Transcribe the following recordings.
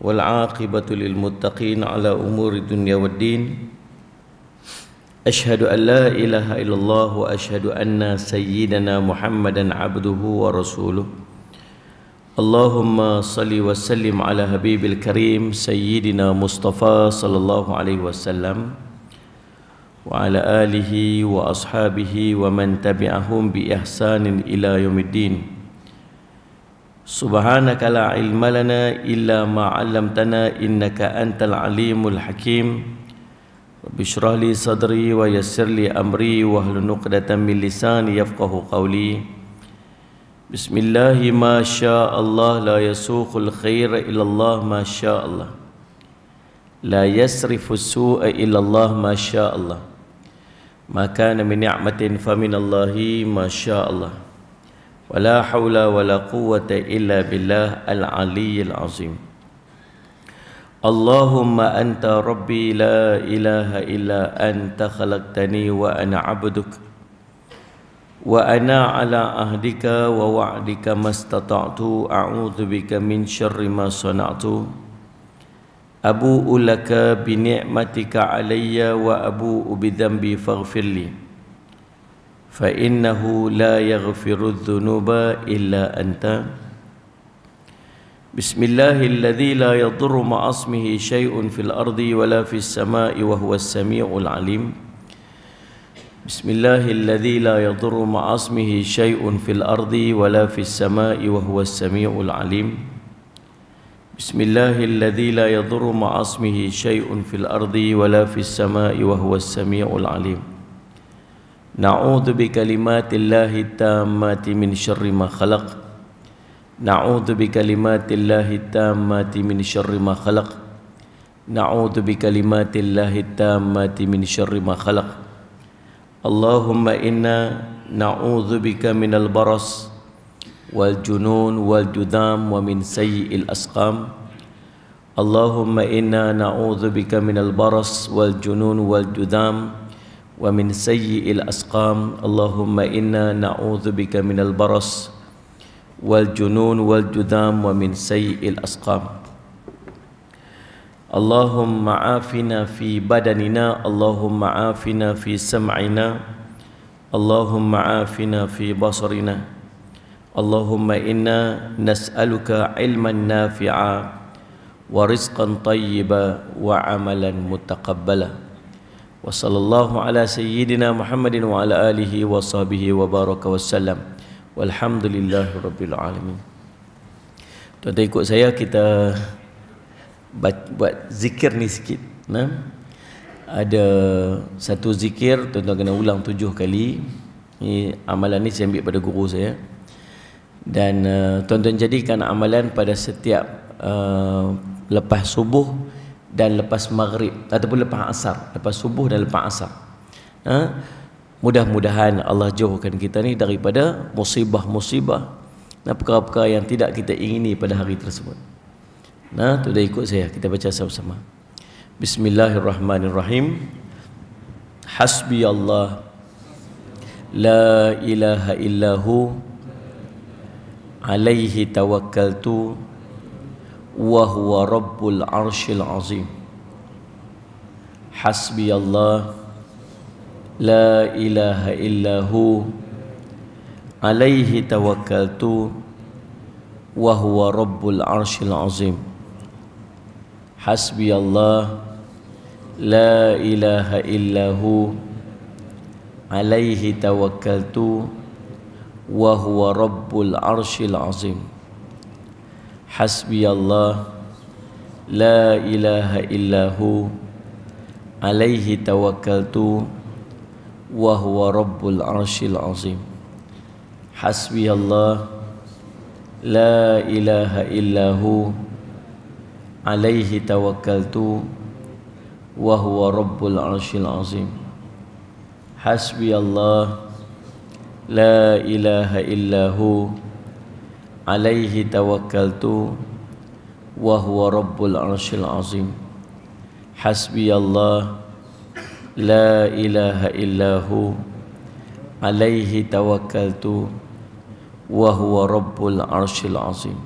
والعاقبة للمتقين على أمور الدنيا والدين أشهد أن لا إله إلا الله وأشهد أن سيدنا محمدا عبده ورسوله اللهم صل وسلم على حبيب الكريم سيدنا مصطفى صلى الله عليه وسلم وعلى آله وأصحابه ومن تبعهم بإحسان إلى يوم الدين سبحانك لا علم لنا إلا ما علمتنا إنك أنت العليم الحكيم رب اشرح لي صدري ويسر لي أمري واحلل عقدة من لساني يفقهوا قولي بسم الله ما شاء الله لا يسوق الخير إلا الله ما شاء الله لا يصرف السوء إلا الله ما شاء الله ما كان من نعمة فمن الله ما شاء الله ولا حول ولا قوة إلا بالله العلي العظيم اللهم أنت ربي لا إله إلا أنت خلقتني وأنا عبدك وأنا على عهدك ووعدك ما استطعت أعوذ بك من شر ما صنعت أبوء لك بنعمتك علي وأبوء بذنبي فاغفر لي فإنه لا يغفر الذنوب إلا أنت بسم الله الذي لا يضر مع اسمه شيء في الأرض ولا في السماء وهو السميع العليم بسم الله الذي لا يضر مع اسمه شيء في الأرض ولا في السماء وهو السميع العليم بسم الله الذي لا يضر مع اسمه شيء في الأرض ولا في السماء وهو السميع العليم نعوذ بكلمات الله التامات من شر ما خلق نعوذ بكلمات الله التامات من شر ما خلق نعوذ بكلمات الله التامات من شر ما خلق اللهم إنا نعوذ بك من البرص والجنون والجذام ومن سيء الأسقام اللهم إنا نعوذ بك من البرص والجنون والجذام ومن سيء الأسقام اللهم إنا نعوذ بك من البرص والجنون والجذام ومن سيء الأسقام اللهم عافنا في بدننا اللهم عافنا في سمعنا اللهم عافنا في بصرنا اللهم إنا نسألك علما نافعا ورزقا طيبا وعملا متقبلا وصلى الله على سيدنا محمد وعلى آله وصحبه وبارك وسلم walhamdulillahi rabbil alamin. Tuan-tuan ikut saya, kita buat zikir ni sikit. Ada satu zikir tuan-tuan kena ulang 7 kali. Ni amalan ni saya ambil pada guru saya. Dan tuan-tuan jadikan amalan pada setiap lepas subuh dan lepas maghrib ataupun lepas asar, lepas subuh dan lepas asar. Mudah-mudahan Allah jauhkan kita ni daripada musibah-musibah dan perkara-perkara yang tidak kita ingini pada hari tersebut. Tu dah ikut saya, kita baca sama-sama. Bismillahirrahmanirrahim. Hasbi Allah la ilaha illahu alaihi tawakkaltu wa huwa rabbul arshil azim. Hasbi Allah la ilaha illahu alaihi tawakkaltu wa huwa rabbul arshil azim. Hasbi Allah la ilaha illahu alaihi tawakkaltu wa huwa rabbul arshil azim. Hasbi Allah la ilaha illahu alaihi tawakkaltu wa huwa rabbul arshil azim. Hasbi Allah la ilaha illahu alaihi tawakkaltu wa huwa rabbul arshil azim. Hasbi Allah la ilaha illahu alaihi tawakkaltu wa huwa rabbul arshil azim. Hasbi Allah la ilaha illahu alaihi tawakkaltu wa huwa rabbul arshil azim.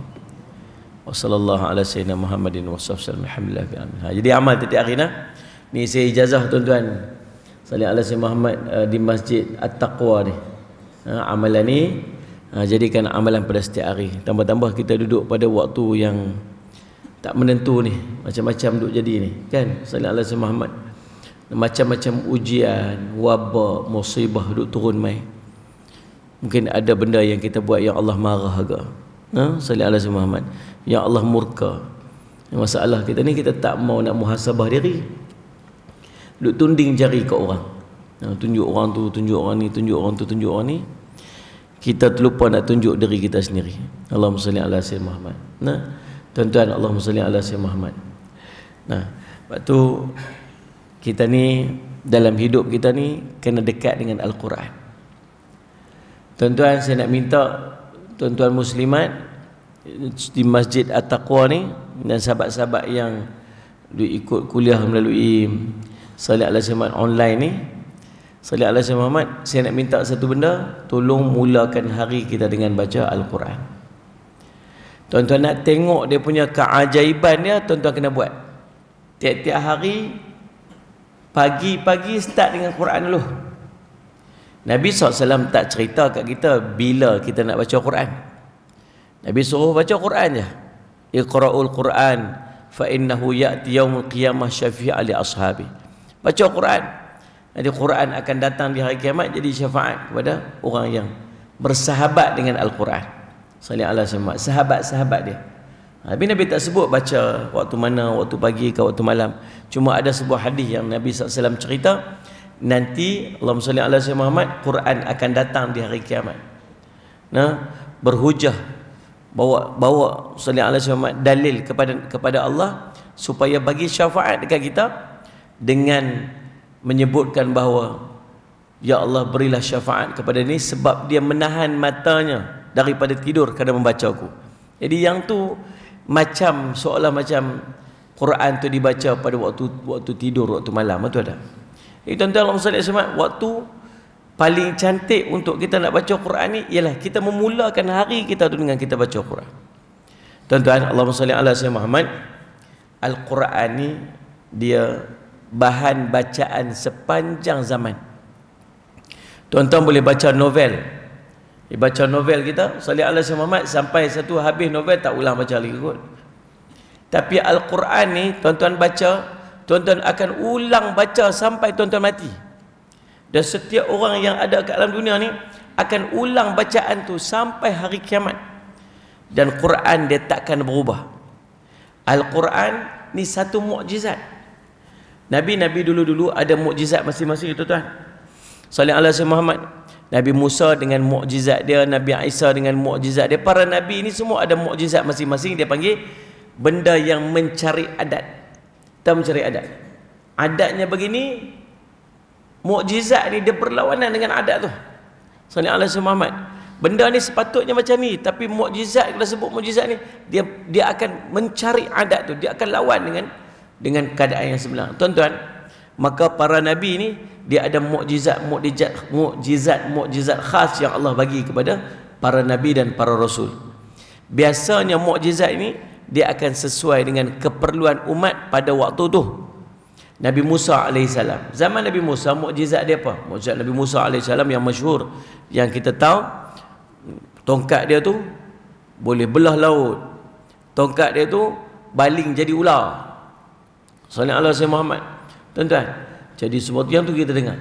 Wa sallallahu ala sayyidina Muhammadin wa sallam. Alhamdulillah. Jadi amal tiap hari nah. Ni saya ijazah tuan-tuan. Salih ala sayyidina Muhammad di Masjid At-Taqwa ni. Amalan ni jadikan amalan pada setiap hari. Tambah-tambah kita duduk pada waktu yang tak menentu ni, macam-macam duk jadi ni kan. Salih ala sayyidina Muhammad. Macam-macam ujian, wabak, musibah duk turun mai. Mungkin ada benda yang kita buat yang Allah marah agak. Salih ala sayyidina Muhammad. Yang Allah murka. Masalah kita ni kita tak mau nak muhasabah diri. Duk tunding jari ke orang. Tunjuk orang tu, tunjuk orang ni, tunjuk orang tu, tunjuk orang ni. Kita terlupa nak tunjuk diri kita sendiri. Allahumma salli ala sayyidina Muhammad. Tuan-tuan, Allahumma salli ala sayyidina Muhammad. Waktu kita ni dalam hidup kita ni kena dekat dengan Al-Quran. Tuan-tuan, saya nak minta tuan-tuan muslimat di Masjid At-Taqwa ni dan sahabat-sahabat yang ikut kuliah melalui Salih ala sayyidina Muhammad online ni, Salih ala sayyidina Muhammad, saya nak minta satu benda, tolong mulakan hari kita dengan baca Al-Quran. Tuan-tuan nak tengok dia punya keajaiban dia, tuan-tuan kena buat. Tiap-tiap hari pagi-pagi start dengan Quran dulu. Nabi SAW tak cerita kat kita bila kita nak baca Quran. Nabi suruh baca Quran je. Iqra'ul Quran fa innahu ya'ti yaumul qiyamah syafi'a li ashabi. Baca Quran. Jadi Quran akan datang di hari kiamat jadi syafaat kepada orang yang bersahabat dengan Al-Quran. Salih ala sayyidina, sahabat-sahabat dia. Tapi Nabi tak sebut baca waktu mana, waktu pagi ke waktu malam. Cuma ada sebuah hadis yang Nabi SAW cerita, nanti Allahumma salli ala sayyidina Muhammad, Quran akan datang di hari kiamat. Berhujah bawa salli ala sayyidina Muhammad dalil kepada Allah supaya bagi syafaat dekat kita dengan menyebutkan bahawa ya Allah berilah syafaat kepada ni sebab dia menahan matanya daripada tidur kerana membacaku. Jadi yang tu macam seolah macam Quran tu dibaca pada waktu tidur, waktu malam tu ada. Tuan-tuan Allah SWT, waktu paling cantik untuk kita nak baca Quran ni ialah kita memulakan hari kita tu dengan kita baca Quran. Tuan-tuan, Allahumma salli ala sayyidina Muhammad. Al-Quran ni dia bahan bacaan sepanjang zaman. Tuan-tuan boleh baca novel. Baca novel kita, salli ala sayyidina Muhammad, sampai satu habis novel tak ulang baca lagi kot. Tapi Al-Quran ni tuan-tuan baca, tuan-tuan akan ulang baca sampai tuan-tuan mati. Dan setiap orang yang ada kat dalam dunia ni akan ulang bacaan tu sampai hari kiamat. Dan Quran dia takkan berubah. Al-Quran ni satu mukjizat. Nabi-nabi dulu-dulu ada mukjizat masing-masing, tuan-tuan. Salih ala sayyidina Muhammad. Nabi Musa dengan mukjizat dia, Nabi Isa dengan mukjizat dia. Para nabi ni semua ada mukjizat masing-masing. Dia panggil benda yang mencari adat. Kita mencari adat. Adatnya begini, mukjizat ni dia berlawanan dengan adat tu. Salih ala sayyidina Muhammad. Benda ni sepatutnya macam ni, tapi mukjizat, kalau sebut mukjizat ni, dia akan mencari adat tu, dia akan lawan dengan keadaan yang sebenar. Tuan-tuan, maka para nabi ni dia ada mukjizat khas yang Allah bagi kepada para nabi dan para rasul. Biasanya mukjizat ini dia akan sesuai dengan keperluan umat pada waktu tu. Nabi Musa alaihissalam, zaman Nabi Musa, mukjizat dia apa? Mukjizat Nabi Musa alaihissalam yang masyhur, yang kita tahu, tongkat dia tu boleh belah laut. Tongkat dia tu baling jadi ular. Sallallahu alaihi wasallam Muhammad. Tuan-tuan, jadi sesuatu yang tu kita dengar.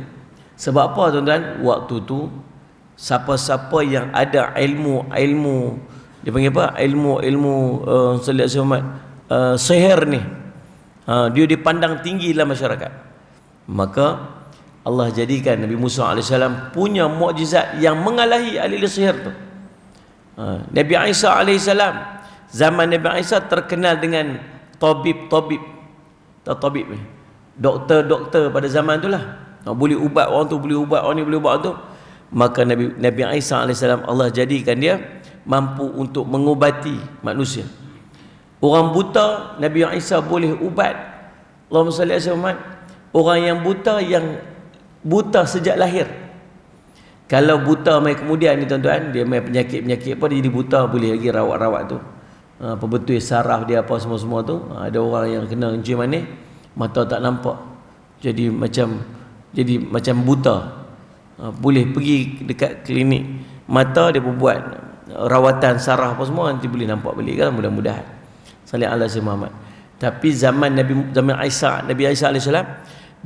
Sebab apa tuan-tuan? Waktu tu siapa-siapa yang ada ilmu dia panggil apa? Ilmu sallallahu alaihi wasallam sihir ni. Dia dipandang tinggi dalam masyarakat. Maka Allah jadikan Nabi Musa alaihissalam punya mukjizat yang mengalahi ahli sihir tu. Nabi Isa alaihissalam, zaman Nabi Isa terkenal dengan tabib ni, doktor pada zaman tu lah. Boleh ubat orang tu, boleh ubat orang ni, boleh ubat orang tu. Maka Nabi Isa alaihissalam, Allah jadikan dia mampu untuk mengubati manusia. Orang buta Nabi Isa boleh ubat. Allahumma salli alaihi wasallam. Orang yang buta sejak lahir. Kalau buta mai kemudian ni tuan-tuan, dia mai penyakit-penyakit apa, dia jadi buta, boleh lagi rawat-rawat tu. apa betul saraf dia apa semua-semua tu. Ada orang yang kena encik manis, mata tak nampak, jadi macam buta. Boleh pergi dekat klinik mata, dia buat rawatan saraf apa semua, nanti boleh nampak balik kan, mudah-mudahan. Salih ala Sayyidina Muhammad. Tapi zaman Nabi Isa alaihissalam,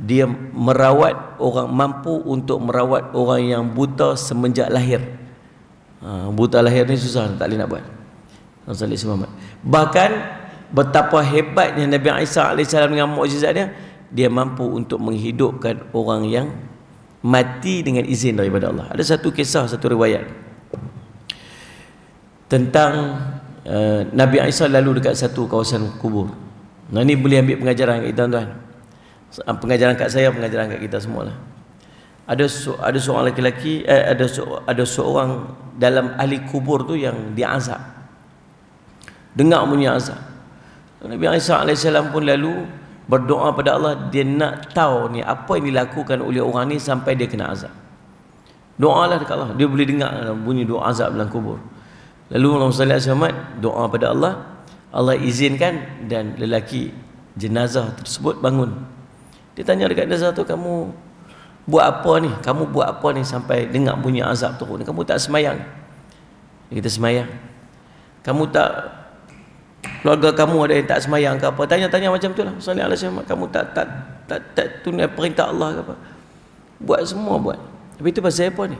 dia merawat orang, mampu untuk merawat orang yang buta semenjak lahir. Buta lahir ni susah, tak boleh nak buat. Salih Muhammad. Bahkan betapa hebatnya Nabi Isa alaihissalam dengan mukjizat dia mampu untuk menghidupkan orang yang mati dengan izin daripada Allah. Ada satu kisah, satu riwayat tentang Nabi Isa lalu dekat satu kawasan kubur. Nah, ni boleh ambil pengajaran kat kita tuan-tuan. Pengajaran kat saya, pengajaran kat kita semualah. Ada seorang lelaki, ada seorang dalam ahli kubur tu yang diazab. Dengar bunyi azab. Nabi Isa alaihissalam pun lalu berdoa pada Allah, dia nak tahu ni apa yang dilakukan oleh orang ni sampai dia kena azab. Doalah dekat Allah, dia boleh dengar bunyi doa azab dalam kubur. Lalu Allahumma salli ala Muhammad, doa pada Allah, Allah izinkan dan lelaki jenazah tersebut bangun. Dia tanya dekat jenazah tu, kamu buat apa ni? Kamu buat apa ni sampai dengar bunyi azab turun? Kamu tak semayang? Dia kata semayang. Kamu tak, keluarga kamu ada yang tak semayang ke apa? Tanya-tanya macam tu lah. Salli ala Muhammad, kamu tak tunai perintah Allah ke apa? Buat semua buat. Tapi itu pasal apa ni?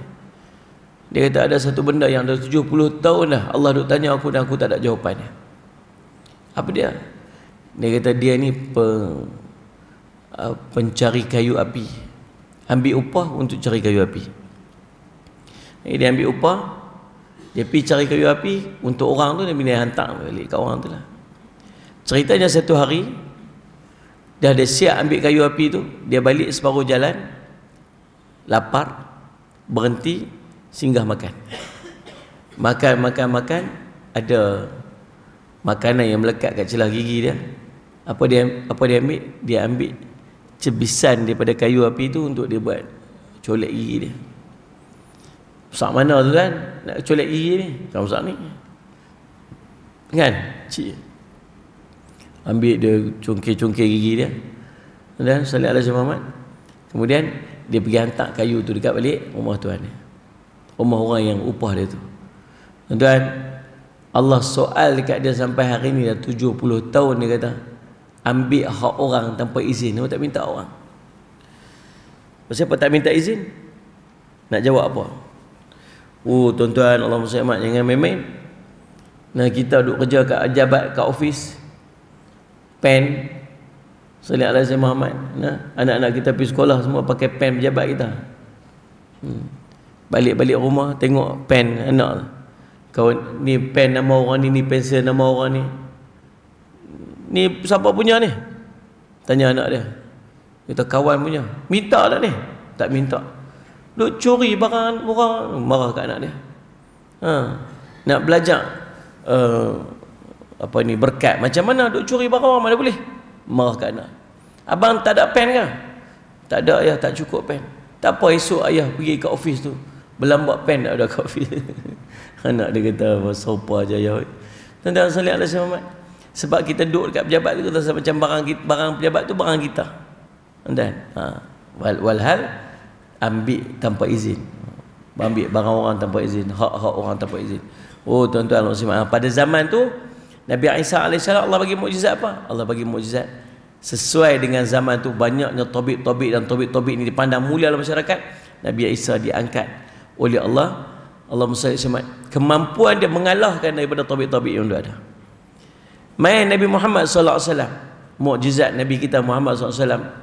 Dia kata ada satu benda yang dah 70 tahun dah Allah duk tanya aku dan aku tak ada jawapannya. Apa dia? Dia kata dia ni pencari kayu api. Ambil upah untuk cari kayu api. Dia ambil upah, dia pergi cari kayu api untuk orang tu, dia hantar balik kat orang tu lah. Ceritanya satu hari dah ada siap ambil kayu api tu, dia balik separuh jalan, lapar, berhenti, singgah makan. Makan, ada makanan yang melekat kat celah gigi dia. Apa dia ambil? Dia ambil cebisan daripada kayu api tu untuk dia buat colek gigi dia. Besar mana tu kan nak colek gigi ni? Kan besar ni kan, cik ambil dia congkir-congkir gigi dia dan salli ala Muhammad. Kemudian dia pergi hantar kayu tu dekat balik rumah tuan dia, rumah orang yang upah dia tu. Tuan, Allah soal dekat dia sampai hari ni dah 70 tahun. Dia kata ambil hak orang tanpa izin. Dia tak minta orang. Pasal apa tak minta izin? Nak jawab apa? Tuan-tuan, Allah SWT jangan main-main. Nah, kita duduk kerja kat jabat, kat office, pen Salli ala Sayyidina Muhammad. Nah, anak-anak kita pergi sekolah semua pakai pen pejabat kita. Balik-balik rumah tengok pen anak. Kawan ni pen nama orang ni pensel nama orang ni. Ni siapa punya ni? Tanya anak dia. Kata kawan punya. Minta tak ni? Tak minta. Duk curi barang orang, marah kat anak dia. Nak belajar apa ni berkat. Macam mana duk curi barang orang, mana boleh? Marah kat anak. Abang tak ada pen ke? Tak ada ayah, tak cukup pen. Tak apa, esok ayah pergi ke office tu, berlambat pen tak ada kat office. Anak dia kata sopa je ayah. Tuan-tuan salli ala Muhammad. Sebab kita duduk dekat pejabat tu, kita rasa macam barang pejabat tu barang kita. Dan walhal ambil tanpa izin. Ambil barang orang tanpa izin, hak-hak orang tanpa izin. Tuan-tuan pada zaman tu Nabi Isa alaihissalam Allah bagi mukjizat apa? Allah bagi mukjizat sesuai dengan zaman tu. Banyaknya tobik-tobik dan tobik-tobik ni dipandang mulia dalam masyarakat. Nabi Isa diangkat oleh Allah. Allah SWT kemampuan dia mengalahkan daripada tobik-tobik yang ada. Main Nabi Muhammad SAW, mukjizat Nabi kita Muhammad SAW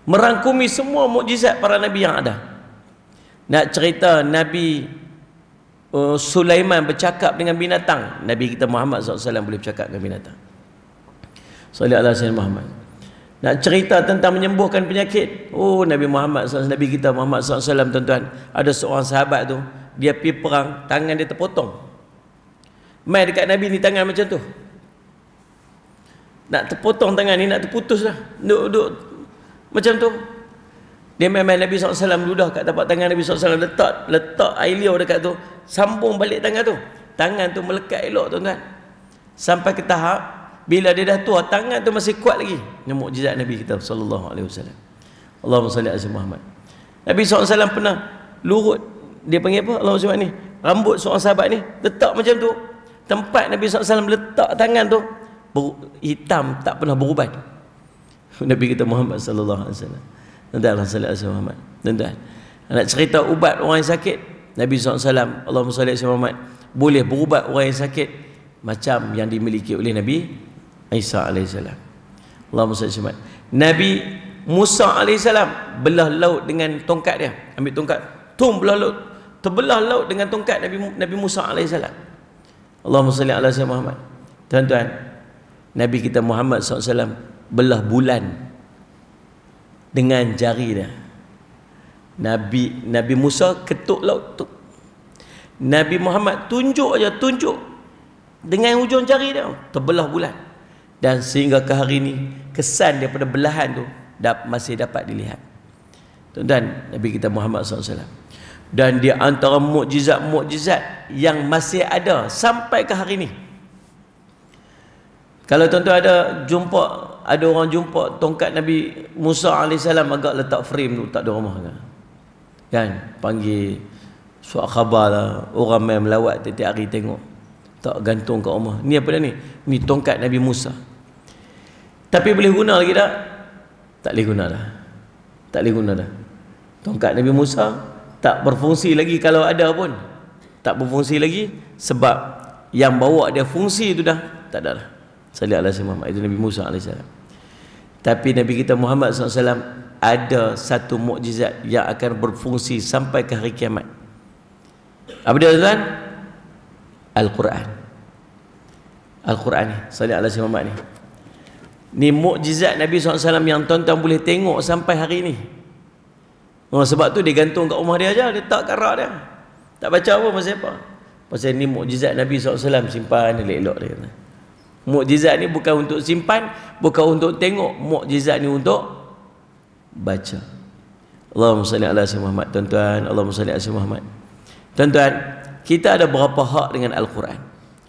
merangkumi semua mukjizat para Nabi yang ada. Nak cerita Nabi Sulaiman bercakap dengan binatang, Nabi kita Muhammad SAW boleh bercakap dengan binatang. Sallallahu alaihi wasallam Muhammad. Nak cerita tentang menyembuhkan penyakit, Nabi Muhammad SAW, Nabi kita Muhammad SAW, tuan-tuan, ada seorang sahabat tu, dia pergi perang, tangan dia terpotong. Mai dekat Nabi ni tangan macam tu. Nak terpotong tangan ni, nak terputus lah. Duduk macam tu. Dia main Nabi SAW ludah kat tapak tangan Nabi SAW, letak air liur dekat tu, sambung balik tangan tu. Tangan tu melekat elok, tuan-tuan. sampai ke tahap bila dia dah tua, tangan tu masih kuat lagi. Ini mukjizat Nabi kita sallallahu alaihi wasallam. Allahumma salli ala Muhammad. Nabi SAW pernah lurut, dia panggil apa Allahumma salli ni, rambut seorang sahabat ni letak macam tu. Tempat Nabi SAW letak tangan tu hitam, tak pernah berubat. Nabi kita Muhammad sallallahu alaihi wasallam. Tuan-tuan salli ala Muhammad. Tuan-tuan, nak cerita ubat orang yang sakit, Nabi SAW Allahumma salli ala Muhammad boleh berubat orang yang sakit macam yang dimiliki oleh Nabi Isa alaihissalam. Allahumma salli ala Muhammad. Nabi Musa alaihissalam belah laut dengan tongkat dia. Ambil tongkat, belah laut, terbelah laut dengan tongkat Nabi Musa alaihissalam. Allahumma salli ala Muhammad. Tuan-tuan, Nabi kita Muhammad SAW belah bulan dengan jari dia. Nabi Musa ketuk laut tu. Nabi Muhammad tunjuk dengan hujung jari dia, terbelah bulan. Dan sehingga ke hari ini, kesan daripada belahan tu masih dapat dilihat. Tuan-tuan, Nabi kita Muhammad SAW. Dan dia antara mukjizat-mukjizat yang masih ada sampai ke hari ini. Kalau tuan-tuan ada orang jumpa tongkat Nabi Musa alaihissalam, agak letak frame tu, tak ada rumah kan, panggil suat khabar lah, orang main melawat tiap hari tengok, tak gantung kat rumah. Ni apa dah ni? Ni tongkat Nabi Musa. Tapi boleh guna lagi tak? Tak boleh guna dah. Tak boleh guna dah. Tongkat Nabi Musa tak berfungsi lagi, kalau ada pun tak berfungsi lagi, sebab yang bawa dia fungsi tu dah tak ada dah. Sallallahu alaihi wasallam, itu Nabi Musa alaihissalam. Tapi Nabi kita Muhammad SAW ada satu mukjizat yang akan berfungsi sampai ke hari kiamat. Apa dia tuan? Al-Quran. Al-Quran ni, sallallahu alaihi wasallam ni. Ni mukjizat Nabi SAW yang tuan-tuan boleh tengok sampai hari ni. Sebab tu dia gantung kat rumah dia aja, dia letak kat rak dia. Tak baca apa pasal apa? Pasal ni mukjizat Nabi SAW, simpan elok-elok dia. Mukjizat ni bukan untuk simpan, bukan untuk tengok, mukjizat ni untuk baca. Allahumma salli ala Muhammad. Tuan-tuan, Allahumma salli ala Muhammad. Tuan-tuan, kita ada berapa hak dengan Al-Quran?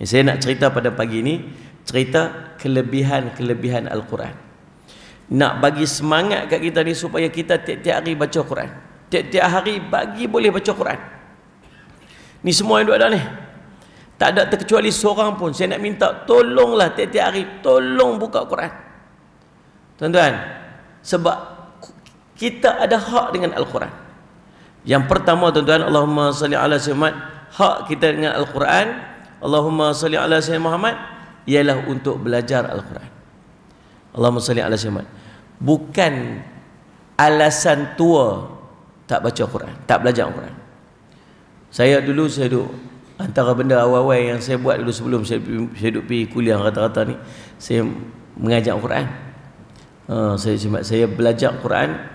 Saya nak cerita pada pagi ni, cerita kelebihan Al-Quran. Nak bagi semangat kat kita ni supaya kita tiap-tiap hari baca Quran. Tiap-tiap hari boleh baca Quran. Ni semua yang ada ni. Tak ada terkecuali seorang pun. Saya nak minta tolonglah tiap-tiap hari, tolong buka Quran. Tuan-tuan, sebab kita ada hak dengan Al-Quran. Yang pertama tuan-tuan, Allahumma salli ala Muhammad, hak kita dengan Al-Quran, Allahumma salli ala Muhammad, ialah untuk belajar Al-Quran. Allahumma salli ala Muhammad. Bukan alasan tua tak baca Quran, tak belajar Quran. Saya duduk antara benda awal-awal yang saya buat dulu sebelum saya duduk pergi kuliah rata-rata ni, saya mengajar Quran. Saya belajar Quran,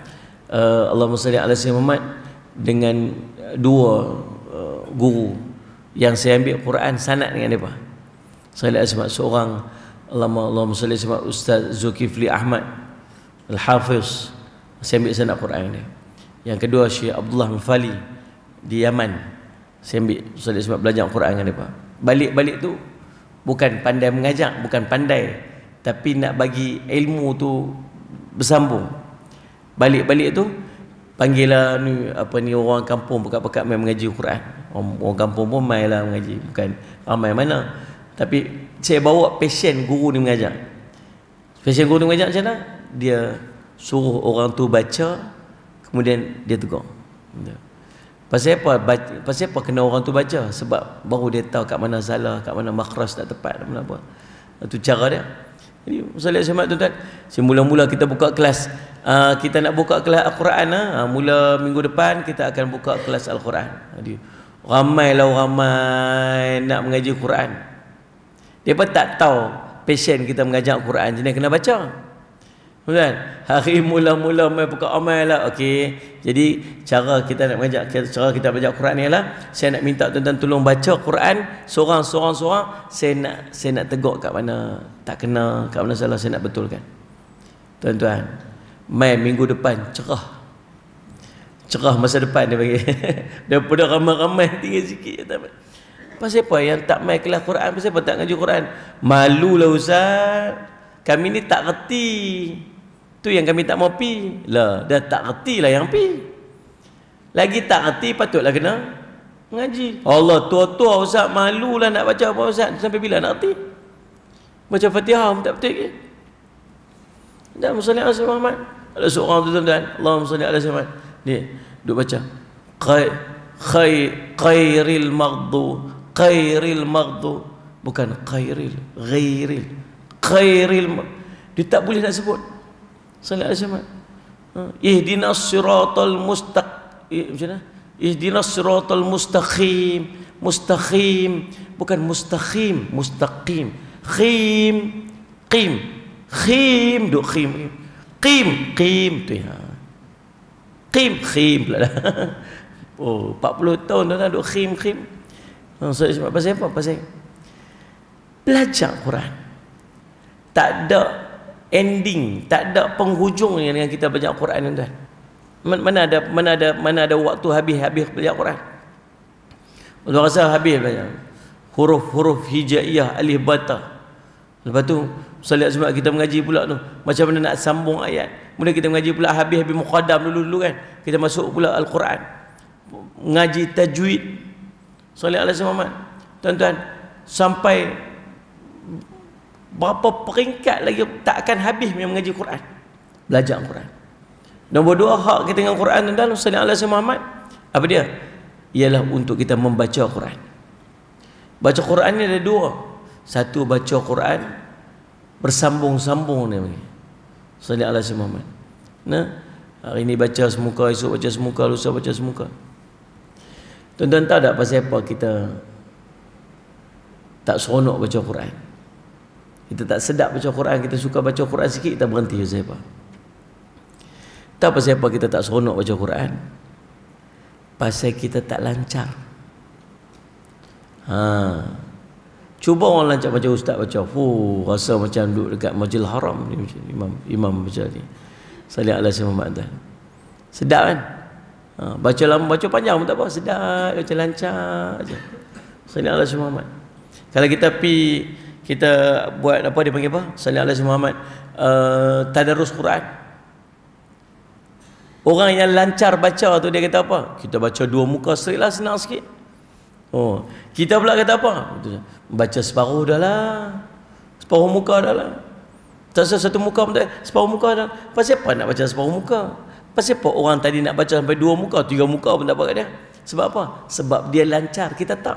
Allahumma salli ala Muhammad, dengan dua guru yang saya ambil Quran sanad dengan mereka. Saya lihat seorang, Allahumma salli ala Ustaz Zulkifli Ahmad Al-Hafiz, saya ambil sanad Quran dia. Yang kedua Syekh Abdullah Mufali di Yaman, saya ambil sebab belajar Quran dengan mereka. Balik-balik tu bukan pandai mengajar, bukan pandai, tapi nak bagi ilmu tu bersambung. Balik-balik tu panggillah ni orang kampung pekat-pekat main mengaji Quran. Orang kampung pun main lah mengaji, bukan ramai mana. Tapi saya bawa passion guru ni mengajar. Passion guru ni mengajar macam mana? Dia suruh orang tu baca, kemudian dia tegur. Pasal apa kena orang tu baca? Sebab baru dia tahu kat mana salah, kat mana makhraj tak tepat, kat mana apa. Itu cara dia. Jadi Ustaz Ahmad tuan-tuan, mula-mula kita buka kelas, kita nak buka kelas Al-Quran, mula minggu depan kita akan buka kelas Al-Quran. Jadi ramai nak mengaji Quran. Dia pun tak tahu passion kita mengajar Quran, jadi kena baca. Kan? Hari mula-mula mai buka amal lah. Okey. Jadi cara kita nak mengajar, cara kita belajar Quran ni ialah, saya nak minta tuan-tuan tolong baca Quran seorang. Saya nak tegur kat mana tak kena, kat mana salah, saya nak betulkan. Tuan-tuan, mai minggu depan cerah masa depan dia bagi. Daripada ramai-ramai tinggal sikit. Pasal apa yang tak main kelas Quran? Pasal apa tak ngaji Quran? Malulah ustaz. Kami ni tak reti. Tu yang kami tak mau pi. Lah, dah tak reti lah yang pi. Lagi tak reti patutlah kena ngaji. Allah tua-tua ustaz, malulah nak baca apa ustaz? Sampai bila nak reti? Baca Fatihah pun tak betul ke? Dan Musalli ala Sayyidina Muhammad. Ada seorang tu tuan-tuan, Allahumma salli ala Sayyidina Muhammad. Ni duk baca. Khairil maghdu, bukan ghairil. Dia tak boleh nak sebut. Salli ala Sayyidina Muhammad. Ihdinas siratal macam mana? Ihdinas siratal mustaqim, bukan mustaqim, mustaqim. Qim tu ya. Qim pula dah. Oh, 40 tahun dah duk khim. Pasal apa? Pasal belajar Quran. Tak ada ending, tak ada penghujung dengan kita belajar Quran tuan. Mana ada waktu habis belajar Quran. Kalau rasa habis belajar huruf hijaiyah, alif bata. Lepas tu Salih sebab kita mengaji pula tu macam mana nak sambung ayat. Kemudian kita mengaji pula habis muqaddam dulu kan. Kita masuk pula Al-Quran. Ngaji tajwid. Salih alaihi Muhammad. Tuan-tuan, sampai berapa peringkat lagi tak akan habis yang mengaji Quran. Belajar Quran. Nombor 2 hak kita dengan Quran tuan-tuan, Salih alaihi Muhammad. Apa dia? Ialah untuk kita membaca Quran. Baca Quran ni ada 2. Satu baca Quran bersambung-sambung dia panggil. Salli ala Sayyidina Muhammad. Nah, hari ni baca semuka, esok baca semuka, lusa baca semuka. Tuan-tuan tahu tak pasal apa kita tak seronok baca Quran? Kita tak sedap baca Quran, kita suka baca Quran sikit kita berhenti pasal apa? Tahu pasal apa kita tak seronok baca Quran? Pasal kita tak lancar. Cuba orang lancar macam ustaz baca, rasa macam duduk dekat Masjidil Haram ni, imam baca ni. Salih ala Sayyidina Muhammad. Sedap kan? Baca lama, baca panjang pun tak apa, sedap, baca lancar aja. Salih ala Sayyidina Muhammad. Kalau kita buat apa dia panggil apa? Salih ala Sayyidina Muhammad. Tadarus Quran. Orang yang lancar baca tu dia kata apa? Kita baca 2 muka straight lah, senang sikit. Kita pula kata apa? Baca separuh dah lah, separuh muka dah lah. Tak satu muka pun tak, separuh muka dah. Pasal apa nak baca separuh muka? Pasal apa orang tadi nak baca sampai 2 muka, 3 muka pun tak apa kat dia? Sebab apa? Sebab dia lancar, kita tak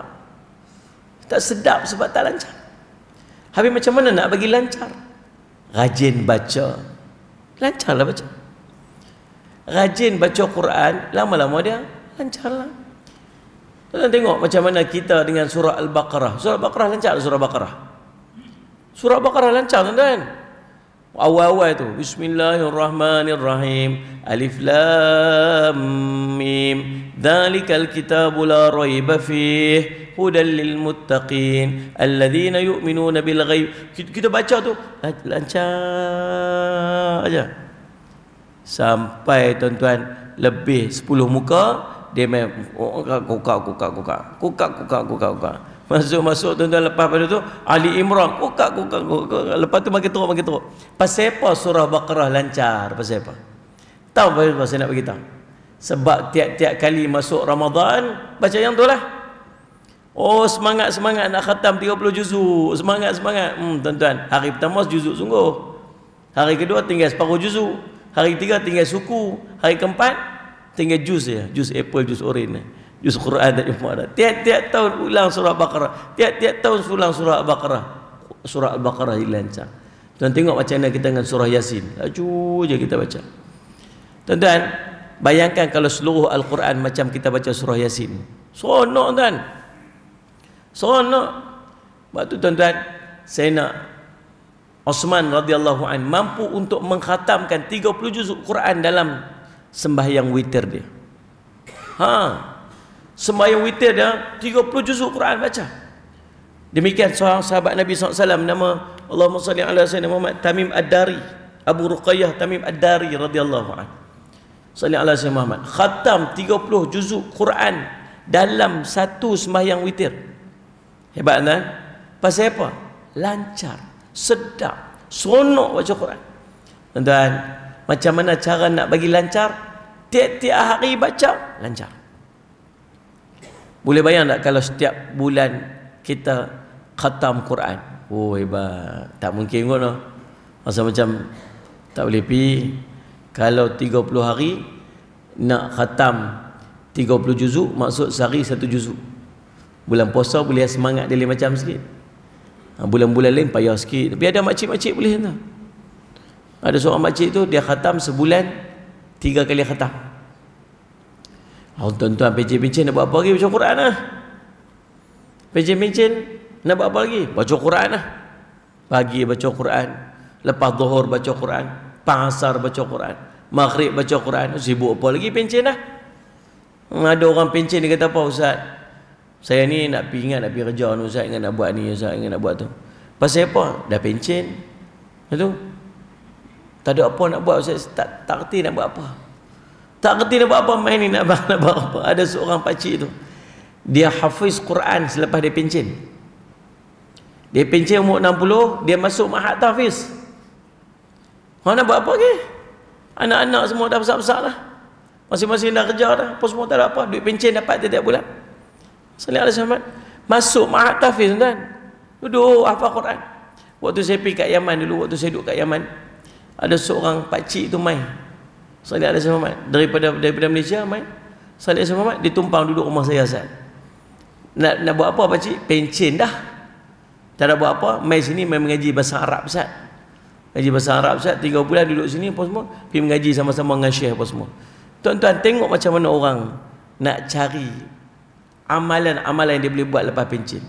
sedap sebab tak lancar. Habis macam mana nak bagi lancar? Rajin baca, lancarlah baca. Rajin baca Quran, lama-lama dia lancarlah. Tuan tengok macam mana kita dengan surah Al-Baqarah. Surah Al-Baqarah lancar tak surah Al-Baqarah? Surah Al-Baqarah lancar tuan-tuan. Awal-awal tu Bismillahirrahmanirrahim. Alif Lam Mim. Dzalikal kitabu la raiba fihi hudal lil muttaqin alladzina yu'minuna bil ghaib. Kita baca tu lancar aja. Sampai tuan-tuan lebih 10 muka dia main kukak. Masuk tuan-tuan, lepas pada tu Ali Imran kukak. Lepas tu makin teruk. Pasal apa surah Baqarah lancar? Pasal apa? Tahu apa saya nak beritahu? Sebab tiap-tiap kali masuk Ramadan baca yang tu lah. Semangat nak khatam 30 juzuk. Semangat. Tuan-tuan, hari pertama juzuk sungguh. Hari kedua tinggal separuh juzuk. Hari ketiga tinggal suku. Hari keempat tinggal juz ya, juz apple, juz orange, juz Quran tak jumpa dah. Tiap-tiap tahun ulang surah Baqarah. Tiap-tiap tahun ulang surah Al-Baqarah. Surah Al-Baqarah lancar. Tuan tengok macam mana kita dengan surah Yasin. Laju je kita baca. Tuan-tuan, bayangkan kalau seluruh Al-Quran macam kita baca surah Yasin. Seronok tuan. Seronok. Sebab tu tuan-tuan, saya nak Osman radhiyallahu an mampu untuk mengkhatamkan 30 juzuk Quran dalam sembahyang witir dia. Sembahyang witir dia 30 juzuk Quran baca. Demikian seorang sahabat Nabi SAW nama Allahumma salli ala Sayyidina Muhammad, Tamim Ad-Dari, Abu Ruqayyah Tamim Ad-Dari radhiyallahu anhu. Salli ala Sayyidina Muhammad, khatam 30 juzuk Quran dalam satu sembahyang witir. Hebat kan? Pasal apa? Lancar, sedap, seronok baca Quran. Tuan-tuan, macam mana cara nak bagi lancar? Tiap-tiap hari baca, lancar. Boleh bayang tak kalau setiap bulan kita khatam Quran? Oh, hebat. Tak mungkin kot no. Masa macam tak boleh pergi. Kalau 30 hari nak khatam 30 juzuk, maksud sehari 1 juzuk. Bulan puasa boleh semangat dia lain macam sikit. Bulan-bulan lain payah sikit. Tapi ada makcik-makcik boleh tak? Ada seorang makcik tu dia khatam sebulan 3 kali khatam. Tuan-tuan, pencen-pencen nak buat apa lagi? Baca Quran lah. Pencen-pencen nak buat apa lagi? Baca Quran lah. Pagi baca Quran, lepas zuhur baca Quran, pasar baca Quran, maghrib baca Quran. Sibuk apa lagi pencen lah. Ada orang pencen dia kata, apa Ustaz? Saya ni nak pergi ingat nak pergi kerja ni Ustaz, ingat nak buat ni Ustaz, ingat nak buat tu. Pasal apa? Dah pencen. Itu tak ada apa nak buat Ustaz, tak kerti nak buat apa. Tak kerti nak buat apa, main ni nak buat apa. Ada seorang pakcik tu, dia hafiz Quran selepas dia pencen. Dia pencen umur 60, dia masuk ma'had tahfiz. Nak buat apa lagi? Anak-anak semua dah besar-besar lah. Masing-masing dah kerja dah, apa semua tak ada apa. Duit pencen dapat tiap-tiap bulan. Salih alaihi wasallam. Masuk ma'had tahfiz tuan. Duduk hafal Quran. Waktu saya pergi kat Yaman dulu, waktu saya duduk kat Yaman, ada seorang pakcik tu main. Salih alaihi wasallam. Daripada Malaysia main. Salih alaihi wasallam, dia tumpang duduk rumah saya Ustaz. Nak buat apa pakcik? Pencen dah. Tak ada buat apa, main sini main mengaji bahasa Arab Ustaz. Mengaji bahasa Arab Ustaz, 3 bulan duduk sini apa semua, pergi mengaji sama-sama dengan syekh apa semua. Tuan-tuan, tengok macam mana orang nak cari amalan-amalan yang dia boleh buat lepas pencen.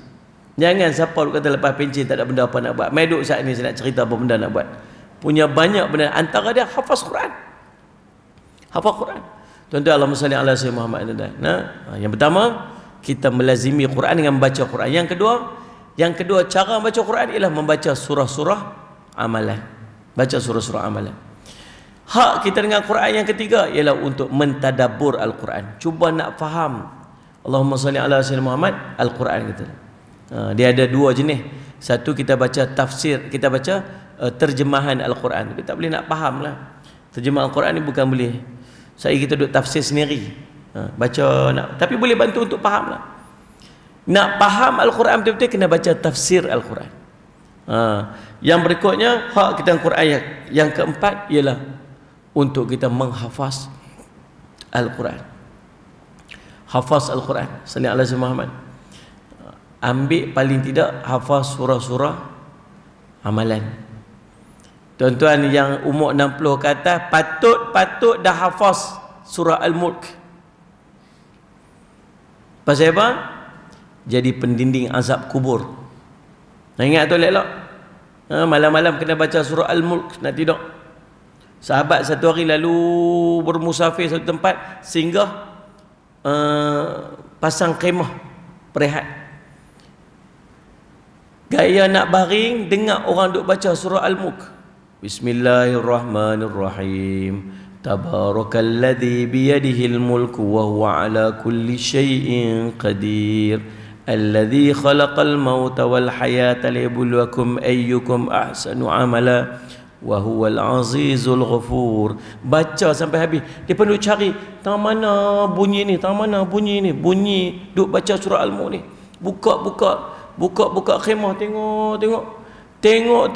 Jangan siapa duk kata lepas pencen tak ada benda apa nak buat. Mai duk saat ni saya nak cerita apa benda nak buat. Punya banyak benda, antara dia hafaz Quran. Hafaz Quran. Tuan-tuan, Allahumma salli ala sayyidina Muhammad. Yang pertama, kita melazimi Quran dengan membaca Quran. Yang kedua, cara membaca Quran ialah membaca surah-surah amalan. Baca surah-surah amalan. Hak kita dengan Quran yang ketiga ialah untuk mentadabbur Al-Quran. Cuba nak faham. Allahumma salli ala sayyidina Muhammad, Al-Quran kita. Dia ada 2 jenis. Satu kita baca tafsir, kita baca terjemahan Al-Quran. Tapi tak boleh nak faham lah. Terjemahan Al-Quran ni bukan boleh saya kita duduk tafsir sendiri. Baca nak, tapi boleh bantu untuk faham lah. Nak faham Al-Quran betul-betul kena baca tafsir Al-Quran. Yang berikutnya hak kita Al-Quran yang keempat ialah untuk kita menghafaz Al-Quran. Hafaz Al-Quran. Sallallahu alaihi Muhammad. Ambil paling tidak hafaz surah-surah amalan. Tuan-tuan yang umur 60 ke atas patut dah hafaz surah Al-Mulk. Pasal apa? Jadi pendinding azab kubur. Ingat tu elok. Malam-malam kena baca surah Al-Mulk nak tidur. Sahabat satu hari lalu bermusafir satu tempat, singgah pasang khemah berehat. Gaya nak baring, dengar orang duk baca surah Al-Mulk. Bismillahirrahmanirrahim. Tabarakalladzi biyadihil mulku wa huwa ala kulli syai'in qadir. Alladzi khalaqal mauta wal hayata liyabluwakum ayyukum ahsanu amala wa huwal azizul ghafur. Baca sampai habis. Dia perlu cari tang mana bunyi ni, tang mana bunyi ni. Bunyi duk baca surah Al-Mulk ni. Buka khemah, tengok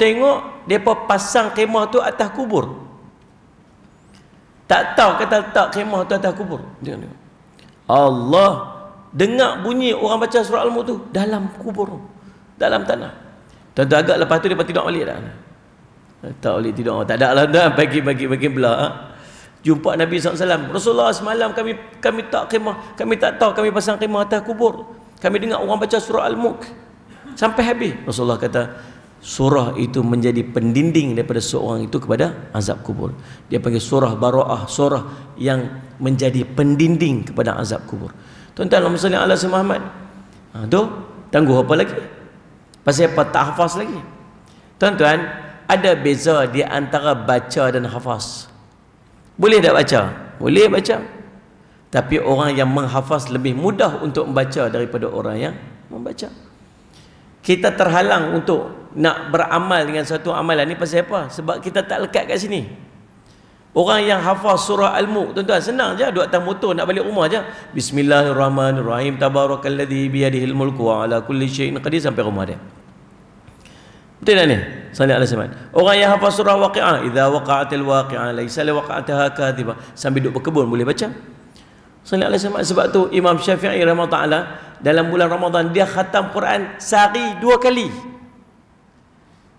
depa pasang khemah tu atas kubur. Tak tahu kata letak khemah tu atas kubur. Tengok. Allah, dengar bunyi orang baca surah Al-Mulk tu dalam kubur, dalam tanah. Tuan-tuan, agak lepas tu depa tidur balik dah. Tak boleh tidur. Tak ada lah dah bagi belah. Jumpa Nabi SAW. Rasulullah semalam kami tak khemah, kami tak tahu kami pasang khemah atas kubur. Kami dengar orang baca surah Al-Mulk sampai habis. Rasulullah kata surah itu menjadi pendinding daripada seorang itu kepada azab kubur. Dia panggil surah Bara'ah, surah yang menjadi pendinding kepada azab kubur. Tuan-tuan, Allahumma salli ala sayyidina Muhammad. Tu tangguh apa lagi? Pasal apa tak hafaz lagi? Tuan-tuan, ada beza di antara baca dan hafaz. Boleh tak baca? Boleh baca. Tapi orang yang menghafaz lebih mudah untuk membaca daripada orang yang membaca. kita terhalang untuk nak beramal dengan satu amalan ni pasal apa? Sebab kita tak lekat kat sini. Orang yang hafaz surah Al-Mulk, tuan-tuan, senang je duduk atas motor nak balik rumah je. Bismillahirrahmanirrahim. Tabarakalladzi biyadihil mulku wa ala kulli syai'in qadir sampai rumah dia. Betul tak ni? Sallallahu alaihi wasallam. Orang yang hafaz surah Waqi'ah, idza waqa'atil waqi'ah laisa li waqa'ataha kadhiba, sambil duduk berkebun boleh baca. Sallallahu alaihi wasallam. Sebab tu Imam Syafi'i rahimahullah taala dalam bulan Ramadan dia khatam Quran sehari 2 kali.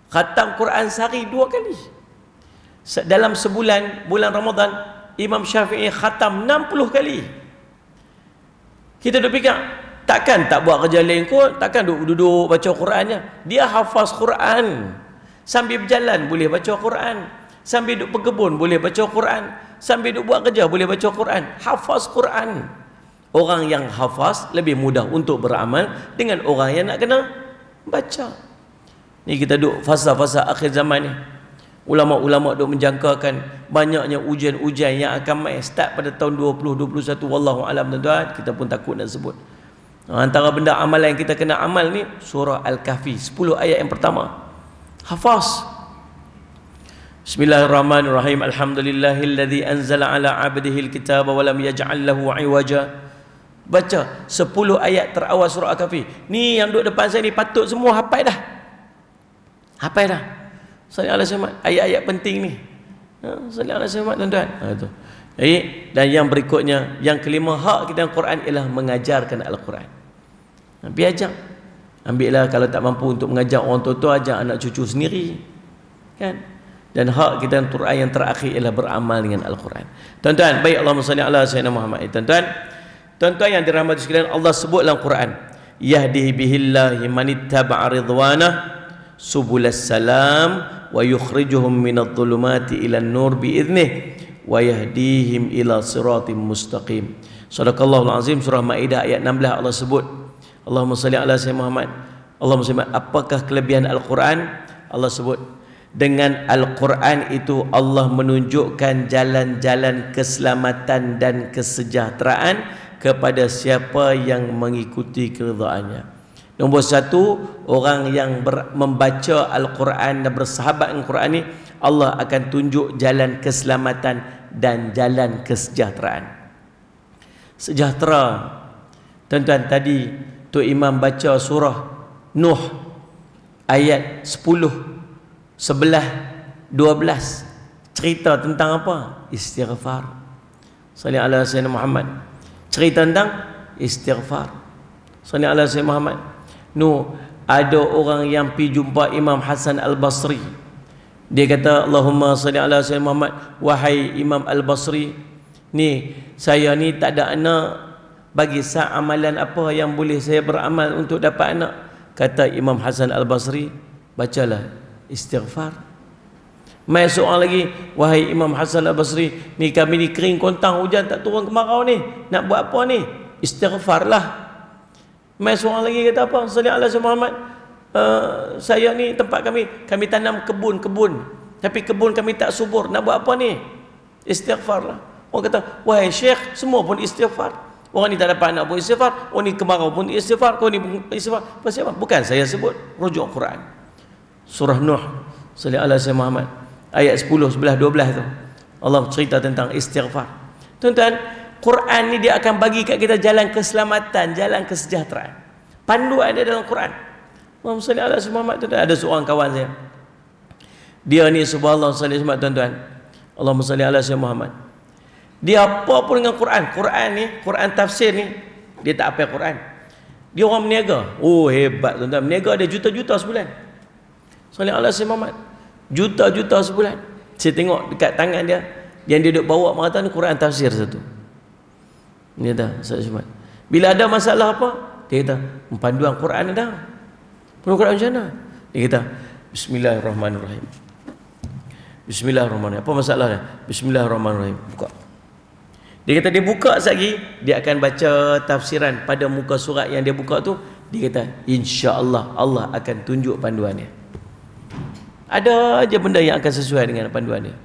Khatam Quran sehari 2 kali. Dalam sebulan, bulan Ramadan, Imam Syafi'i khatam 60 kali. Kita duk fikir, takkan tak buat kerja lain kot, takkan duduk baca Qurannya. Dia hafaz Quran. Sambil berjalan boleh baca Quran. Sambil duduk berkebun boleh baca Quran. Sambil duduk buat kerja boleh baca Quran. Hafaz Quran. Orang yang hafaz lebih mudah untuk beramal dengan orang yang nak kena baca. Ni kita duduk fasa-fasa akhir zaman ni. Ulama-ulama duk menjangkakan banyaknya ujian-ujian yang akan mai start pada tahun 2021, wallahu alam, tuan-tuan. Kita pun takut nak sebut. Antara benda amalan yang kita kena amal ni surah Al-Kahfi 10 ayat yang pertama. Hafaz. Bismillahirrahmanirrahim. Alhamdulillahilladzi anzala ala 'abdihi al-kitaba wa lam yaj'al lahu 'iwaja. Baca 10 ayat terawal surah Al-Kahfi. Ni yang duduk depan saya ni patut semua hafal dah. Hafal dah. Sallallahu alaihi wasallam, ayat-ayat penting ni. Sallallahu alaihi wasallam, tuan-tuan. Itu. Dan yang berikutnya, yang kelima, hak kita dengan Quran ialah mengajarkan Al-Quran. Biar ajar. Ambillah kalau tak mampu untuk mengajar orang tua, ajar anak cucu sendiri. Kan? Dan hak kita dengan Quran yang terakhir ialah beramal dengan Al-Quran. Tuan-tuan, baik, Allahumma salli ala sayyidina Muhammad. Tuan-tuan yang dirahmati sekalian, Allah sebut dalam Quran, yahdi bihillahi manittaba'a ridwanah subulas salam wa yukhrijuhum minadh dhulumati ilan nur biiznih wa yahdihim ila siratim mustaqim. Sadaqallahul azim. Surah Maidah ayat 16 Allah sebut, Allahumma salli ala sayyidina Muhammad. Allahumma salli. Apakah kelebihan Al-Quran? Allah sebut, dengan Al-Quran itu Allah menunjukkan jalan-jalan keselamatan dan kesejahteraan kepada siapa yang mengikuti keridhaannya. Nombor 1, orang yang membaca Al-Quran dan bersahabat dengan Al-Quran ni, Allah akan tunjuk jalan keselamatan dan jalan kesejahteraan. Sejahtera. Tuan-tuan, tadi Tok Imam baca surah Nuh ayat 10, 11, 12. Cerita tentang apa? Istighfar. Salli ala sayyidina Muhammad. Cerita tentang istighfar. Salli ala sayyidina Muhammad. Ada orang yang pergi jumpa Imam Hasan Al-Basri. Dia kata, Allahumma salli ala sayyidina Muhammad. Wahai Imam Al-Basri, ni saya ni tak ada anak, bagi saya amalan apa yang boleh saya beramal untuk dapat anak? Kata Imam Hasan Al-Basri, bacalah istighfar. Mai seorang lagi, wahai Imam Hasan Al-Basri, ni kami ni kering kontang, hujan tak turun kemarau ni, nak buat apa ni? Istighfarlah. Mai seorang lagi kata apa? Sallallahu alaihi Muhammad, saya ni tempat kami tanam kebun-kebun, tapi kebun kami tak subur, nak buat apa ni? Istighfarlah. Orang kata, wahai syekh, semua pun istighfar. Orang ni tak dapat anak pun istighfar, orang ni kemarau pun istighfar, kau ni pun istighfar. Pasal apa? Bukan saya sebut, rujuk Quran. Surah Nuh, sallallahu alaihi Muhammad, ayat 10, 11, 12 tu. Allah cerita tentang istighfar. Tuan-tuan, Quran ni dia akan bagi kat kita jalan keselamatan, jalan kesejahteraan. Panduan dia dalam Quran. Allahumma salli ala sayyidina Muhammad. Ada seorang kawan saya. Dia ni subhanallah sallallahu alaihi wasallam, tuan-tuan. Allahumma salli ala sayyidina Muhammad. Dia apa pun dengan Quran. Quran ni, Quran tafsir ni, dia tak hafal Quran. Dia orang berniaga. Oh, hebat, tuan-tuan. Berniaga ada juta-juta sebulan. Sallallahu alaihi wasallam. Juta-juta sebulan. Saya tengok dekat tangan dia, yang dia duk bawa mengatakan ni Quran tafsir satu. Ni dah Ustaz. Bila ada masalah apa, dia kata, panduan Quran ada. Panduan Quran macam mana? Dia kata, Bismillahirrahmanirrahim. Bismillahirrahmanirrahim. Apa masalahnya? Bismillahirrahmanirrahim. Buka. Dia kata dia buka lagi, dia akan baca tafsiran pada muka surat yang dia buka tu. Dia kata, insya-Allah Allah akan tunjuk panduannya. Ada aja benda yang akan sesuai dengan panduan dia.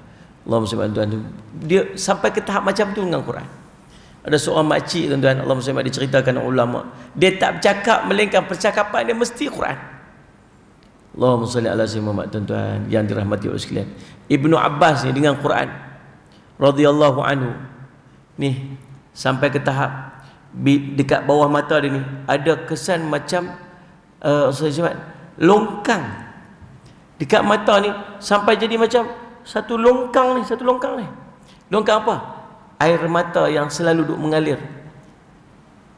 Allahumma salli ala. Dia sampai ke tahap macam tu dengan Quran. Ada seorang makcik, tuan-tuan, Allah SWT diceritakan ulama, dia tak bercakap melainkan percakapan dia mesti Quran. Allahumma salli ala sayyidina Muhammad. Tuan-tuan yang dirahmati Allah sekalian, Ibnu Abbas ni dengan Quran radhiyallahu anhu ni sampai ke tahap dekat bawah mata dia ni ada kesan macam longkang dekat mata ni, sampai jadi macam satu longkang ni. Longkang apa? Air mata yang selalu duk mengalir.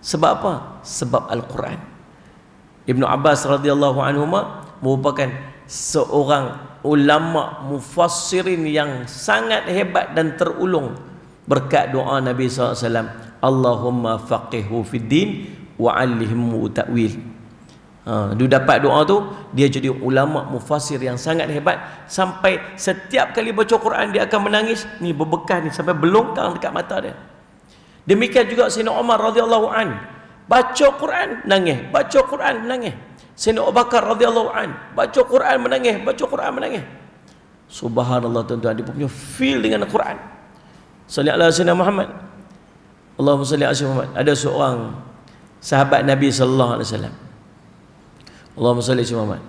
Sebab apa? Sebab Al-Quran. Ibnu Abbas radhiyallahu anhu merupakan seorang ulama mufassirin yang sangat hebat dan terulung berkat doa Nabi SAW, Allahumma faqihhu fid din wa 'allimhu ta'wil. Dia dapat doa tu, dia jadi ulama mufassir yang sangat hebat, sampai setiap kali baca Quran dia akan menangis ni, berbekas ni sampai belongkang dekat mata dia. Demikian juga Sayyidina Umar radhiyallahu an, baca Quran nangis, baca Quran menangis. Sayyidina Abu Bakar radhiyallahu an, baca Quran menangis. Subhanallah tuan-tuan, dia punya feel dengan Al-Quran. Sallallahu alaihi wasallam Muhammad. Allahumma salli ala Muhammad. Ada seorang sahabat Nabi sallallahu alaihi wasallam. Allahumma salli ala Muhammad.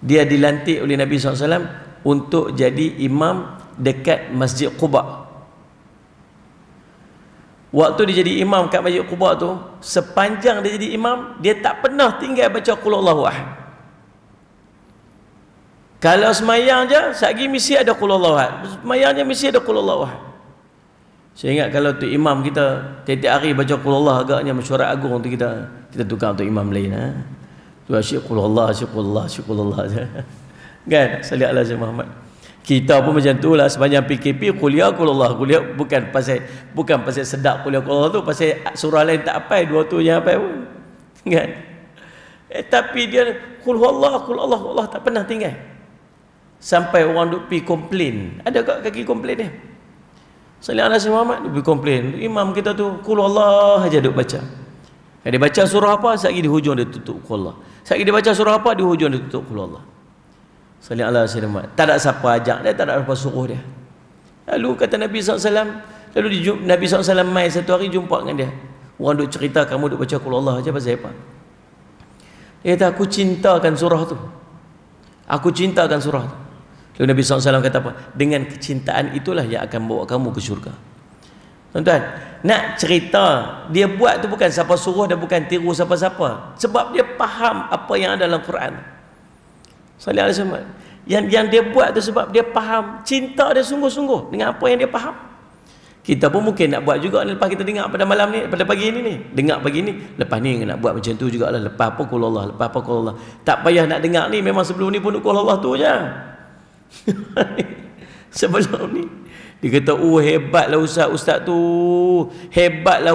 Dia dilantik oleh Nabi sallallahu alaihi wasallam untuk jadi imam dekat Masjid Quba. Waktu dia jadi imam kat Masjid Quba tu, sepanjang dia jadi imam, dia tak pernah tinggal baca qul huwallahu ahad. Kalau semayang je, satgi mesti ada qul huwallahu ahad. Semayang je mesti ada qul huwallahu ahad. Saya ingat kalau tu imam kita tiap-tiap hari baca qul huwallah, agaknya mesyuarat agung tu kita tukar untuk imam lain. Tu asyik qul huwallah, asyik qul huwallah je. Kan? Sallallahu alaihi Muhammad. Kita pun macam tu lah, sepanjang PKP kuliah qulullah, kuliah bukan pasal sedap kuliah qulullah tu, pasal surah lain tak hafal, dua tu yang hafal pun. Kan? Tapi dia qul huwallah tak pernah tinggal. Sampai orang duk pi komplain. Ada kat kaki komplain dia. Sallallahu alaihi Muhammad duk pi komplain. Imam kita tu qul huwallah aja duk baca. Kalau dia baca surah apa, sekali di hujung dia tutup qul huwallah. Sekali dia baca surah apa, di hujung dia tutup qul huwallah. Sallallahu alaihi wasallam. Tak ada siapa ajak dia, tak ada apa suruh dia. Lalu kata Nabi SAW, Nabi SAW mai satu hari jumpa dengan dia. Orang duk cerita, kamu duk baca qul huwallah aja pasal apa? Dia kata, aku cintakan surah tu. Aku cintakan surah tu. Lalu Nabi SAW kata apa? Dengan kecintaan itulah yang akan bawa kamu ke syurga. Tuan-tuan, nak cerita, dia buat tu bukan siapa suruh, dia bukan tiru siapa-siapa. Sebab dia faham apa yang ada dalam Quran. Sallallahu alaihi wasallam. Yang dia buat tu sebab dia faham, cinta dia sungguh-sungguh dengan apa yang dia faham. Kita pun mungkin nak buat juga lepas kita dengar pada malam ni, pada pagi ni dengar pagi ni, lepas ni nak buat macam tu jugalah, lepas apa qul huwallah, lepas apa qul huwallah. Tak payah nak dengar ni, memang sebelum ni pun qul huwallah tu je. Sebelum ni dia kata, hebatlah ustaz tu, hebatlah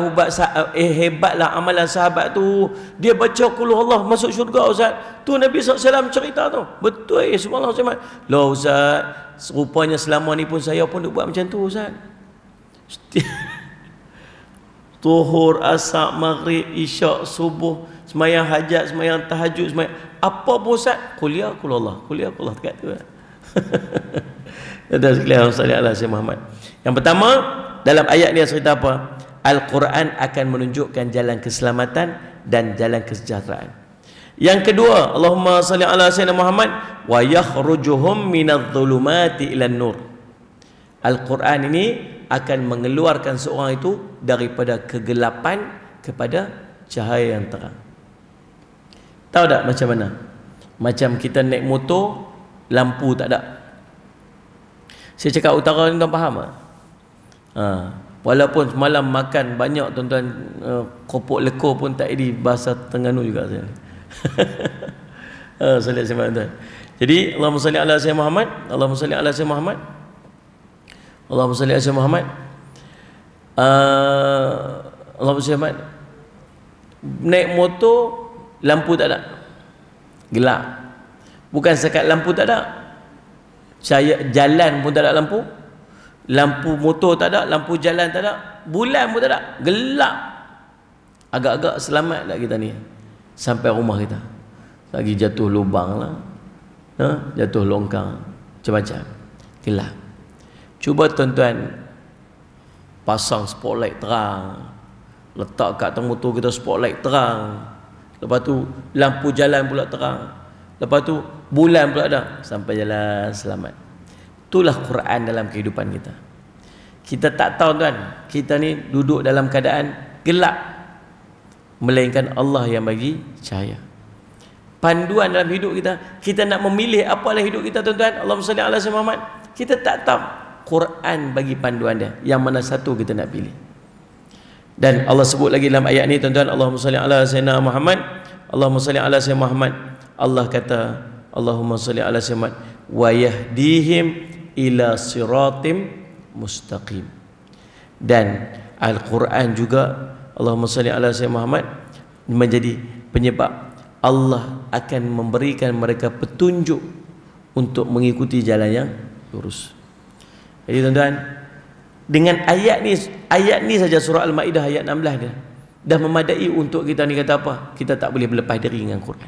hebatlah amalan sahabat tu, dia baca qul huwallah masuk syurga ustaz. Tu Nabi SAW cerita tu. Betul, subhanallah ustaz. Lah ustaz, rupanya selama ni pun saya pun duk buat macam tu ustaz. Zuhur, asar, maghrib, isyak, subuh, semayang hajat, semayang tahajud, semayang apa pun ustaz, kuliah qul huwallah dekat tu. Tuan-tuan sekalian sallallahu alaihi Muhammad. Yang pertama, dalam ayat ni cerita apa? Al-Quran akan menunjukkan jalan keselamatan dan jalan kesejahteraan. Yang kedua, Allahumma salli ala sayyidina Muhammad, wa yakhrujuhum minadh-dhulumati ilan nur. Al-Quran ini akan mengeluarkan seorang itu daripada kegelapan kepada cahaya yang terang. Tahu tak macam mana? Macam kita naik motor, lampu tak ada. Saya cakap utara ni tuan faham tak? Walaupun semalam makan banyak tuan-tuan, kopok lekor pun tak jadi bahasa Terengganu juga saya. Sallallahu alaihi wasallam. Jadi Allahumma salli ala sayyidina Muhammad, Allahumma salli ala sayyidina Muhammad, Allahumma salli ala sayyidina Muhammad. Allahumma salli Muhammad. Naik motor lampu tak ada, gelap. Bukan sekat lampu tak ada, cahaya jalan pun tak ada lampu, lampu motor tak ada, lampu jalan tak ada, bulan pun tak ada, gelap. Agak-agak selamat tak kita ni sampai rumah kita? Lagi jatuh lubang lah, jatuh longkang, macam-macam, gelap. Cuba tuan-tuan pasang spotlight terang, letak kat atas motor kita spotlight terang, lepas tu lampu jalan pula terang, lepas tu bulan pula ada, sampai jalan selamat. Itulah Quran dalam kehidupan kita. Kita tak tahu tuan, kita ni duduk dalam keadaan gelap, melainkan Allah yang bagi cahaya. Panduan dalam hidup kita, kita nak memilih apa dalam hidup kita tuan-tuan. Allahumma salli ala sayyidina Muhammad. Kita tak tahu, Quran bagi panduan dia, yang mana satu kita nak pilih. Dan Allah sebut lagi dalam ayat ni tuan-tuan, Allahumma salli ala sayyidina Muhammad, Allahumma salli ala sayyidina Muhammad. Allah kata, Allahumma salli ala sayyidina Muhammad, wa yahdihim ila siratim mustaqim. Dan Al-Quran juga, Allahumma salli ala sayyidina Muhammad, menjadi penyebab Allah akan memberikan mereka petunjuk untuk mengikuti jalan yang lurus. Jadi tuan-tuan, dengan ayat ni saja surah Al-Maidah ayat 16 dia dah memadai untuk kita ni kata apa? Kita tak boleh berlepas diri dengan Quran.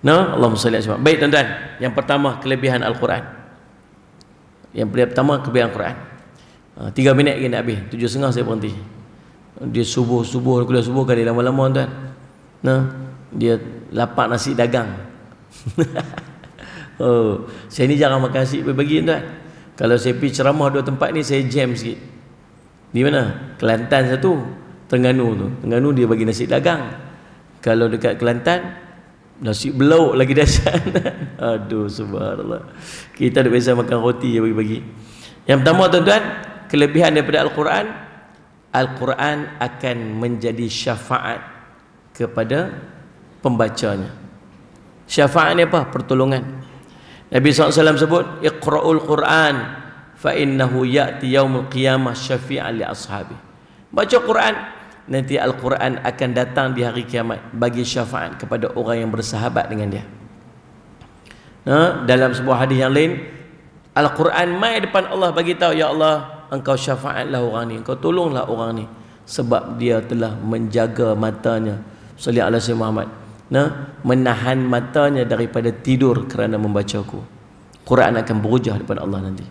Nah, Allahumma salli ala. Baik tuan-tuan, yang pertama kelebihan Al-Quran. Yang pertama kelebihan Quran. 3 minit lagi nak habis. 7.30 saya berhenti. Dia subuh kuliah subuh kali lama-lama tuan. Nah, dia lapak nasi dagang. Oh, saya ni jarang makan nasi bagi tuan. Kalau saya pergi ceramah 2 tempat ni, saya jam sikit. Di mana? Kelantan satu, Terengganu tu. Terengganu dia bagi nasi dagang. Kalau dekat Kelantan, nasi belauk lagi dahsyat. Aduh, subhanallah. Kita dah biasa makan roti je bagi-bagi. Yang pertama tuan-tuan, kelebihan daripada Al-Quran, Al-Quran akan menjadi syafaat kepada pembacanya. Syafaat ni apa? Pertolongan. Nabi SAW sebut, Iqra'ul Quran fa innahu ya'ti yaumul qiyamah syafi'an li ashabi. Baca Quran, nanti Al-Quran akan datang di hari kiamat bagi syafaat kepada orang yang bersahabat dengan dia. Dalam sebuah hadis yang lain, Al-Quran mai depan Allah bagi tahu, ya Allah, engkau syafaatlah orang ni, engkau tolonglah orang ni, sebab dia telah menjaga matanya, salli ala sayyidina Muhammad, menahan matanya daripada tidur kerana membacaku. Quran akan berhujah depan Allah nanti.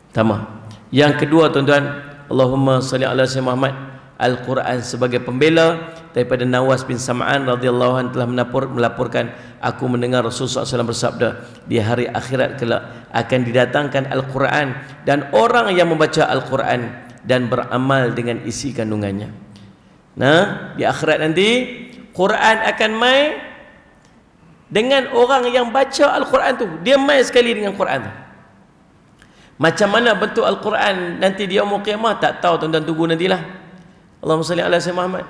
Pertama. Yang kedua tuan-tuan, Allahumma salli ala sayyidina Muhammad, Al-Quran sebagai pembela. Daripada Nawas bin Sam'an radhiyallahu anhu telah melaporkan, aku mendengar Rasulullah SAW bersabda, di hari akhirat kelak akan didatangkan Al-Quran dan orang yang membaca Al-Quran dan beramal dengan isi kandungannya. Nah, di akhirat nanti Quran akan mai dengan orang yang baca Al-Quran tu. Dia mai sekali dengan Quran tu. Macam mana bentuk Al-Quran nanti di yaumul qiyamah tak tahu, tuan-tuan tunggu nantilah. Allahumma salli ala sayyidina Muhammad.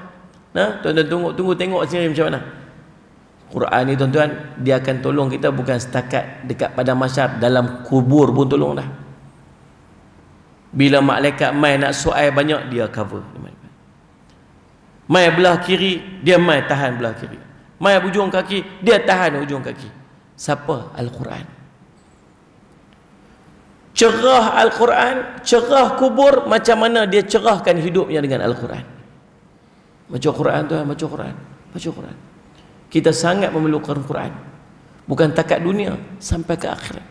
Nah, tuan-tuan tunggu tengok sini macam mana. Quran ni tuan-tuan, dia akan tolong kita bukan setakat dekat padang mahsyar, dalam kubur pun tolong dah. Bila malaikat mai nak soal banyak, dia cover. Mai belah kiri, dia mai tahan belah kiri. Mai hujung kaki, dia tahan hujung kaki. Siapa? Al-Quran. Cerah Al-Quran, cerah kubur, macam mana dia cerahkan hidupnya dengan Al-Quran. Baca Quran tuan, baca Quran, baca Quran. Kita sangat memerlukan Quran, bukan takat dunia, sampai ke akhirat.